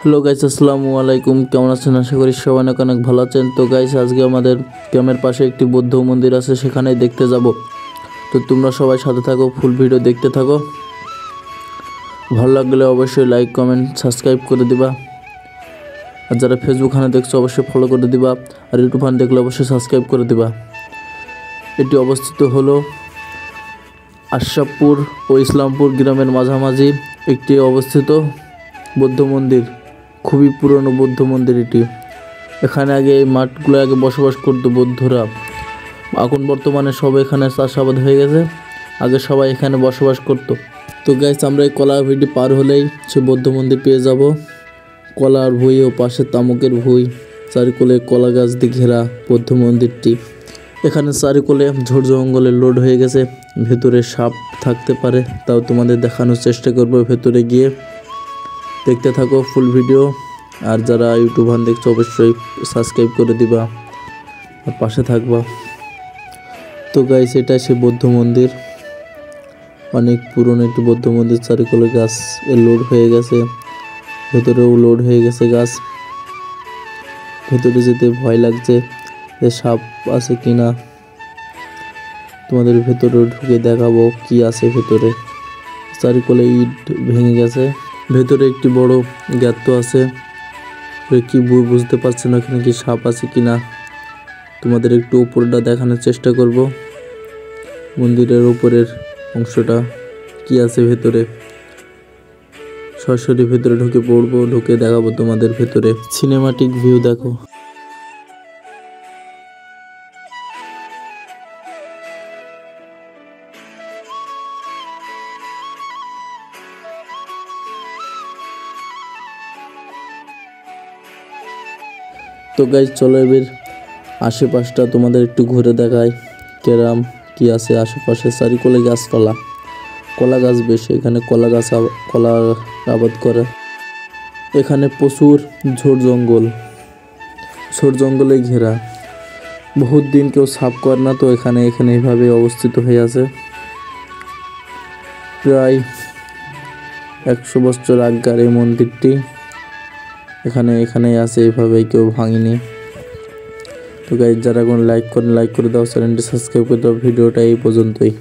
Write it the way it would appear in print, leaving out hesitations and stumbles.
Hello guys, আসসালামু আলাইকুম। কেমন আছেন? আশা করি সবাই অনেক অনেক ভালো আছেন। তো গাইস, আজকে আমাদের গ্রামের পাশে একটি বৌদ্ধ মন্দির আছে, সেখানেই দেখতে যাব। তো তোমরা সবাই সাথে থাকো, ফুল ভিডিও দেখতে থাকো। ভালো লাগলে অবশ্যই লাইক, কমেন্ট, সাবস্ক্রাইব করে দিবা। আর যারা ফেসবুক খানে দেখছো অবশ্যই ফলো করে দিবা, আর ইউটিউব খানে দেখলে অবশ্যই সাবস্ক্রাইব করে দিবা। এটি অবস্থিত হলো আশরাফপুর ও ইসলামপুর গ্রামের মাঝামাঝি একটি অবস্থিত বৌদ্ধ মন্দির। খুবই পুরনো বৌদ্ধ মন্দির এটি। এখানে আগে এই মাঠগুলো আগে বসবাস করতো বৌদ্ধরা। এখন বর্তমানে সব এখানে চাষাবাদ হয়ে গেছে, আগে সবাই এখানে বসবাস করতো। তো গাইস, আমরা এই কলার ভুঁইটি পার হলেই সে বৌদ্ধ মন্দির পেয়ে যাব। কলার ভুঁই ও পাশে তামুকের ভুঁই, চারিকোলে কলা গাছ দিয়ে ঘেরা বৌদ্ধ মন্দিরটি। এখানে চারিকোলে ঝোড় জঙ্গলে লোড হয়ে গেছে, ভেতরে সাপ থাকতে পারে, তাও তোমাদের দেখানোর চেষ্টা করবো। ভেতরে গিয়ে দেখতে থাকো ফুল ভিডিও। আর যারা ইউটিউব দেখছো অবশ্যই সাবস্ক্রাইব করে দিবা আর পাশে থাকবা। তো গাইস, এটা সে বৌদ্ধ মন্দির, অনেক পুরনো একটি বৌদ্ধ মন্দির। চারিকোলে গাছ লোড হয়ে গেছে, ভেতরেও লোড হয়ে গেছে গাছ। ভেতরে যেতে ভয় লাগছে যে সাপ আছে কিনা। তোমাদের ভেতরে ঢুকে দেখাবো কি আছে ভেতরে। চারিকোলে ইট ভেঙে গেছে, ভেতরে একটি বড় গর্ত আছে। কি বুঝতে পারছি না এখানে কি সাপ আছে কিনা। তোমাদের একটু উপরটা দেখানোর চেষ্টা করব, মন্দিরের উপরের অংশটা কি আছে ভেতরে। সরাসরি ভেতরে ঢুকে পড়বো, ঢুকে দেখাবো তোমাদের ভেতরে সিনেমাটিক ভিউ দেখো। তো গাইজ, চলো এবার আশেপাশটা তোমাদের একটু ঘুরে দেখাই কেরাম কি আছে আশেপাশে। চারিকোলে গাছপালা, কলা গাছ বেশি এখানে, কলা আবাদ করে। এখানে প্রচুর ঝোড় জঙ্গলে ঘেরা। বহুত দিন কেউ সাফ করে না, তো এখানে এইভাবে অবস্থিত হয়ে আছে। প্রায় 100 বছর আগের এই মন্দিরটি এখানে আছে, এইভাবেই কেউ ভাঙেনি। তো গাইজ, যারা এখন লাইক করে দাও, চ্যানেলটি সাবস্ক্রাইব করে দাও। ভিডিওটা এই পর্যন্তই।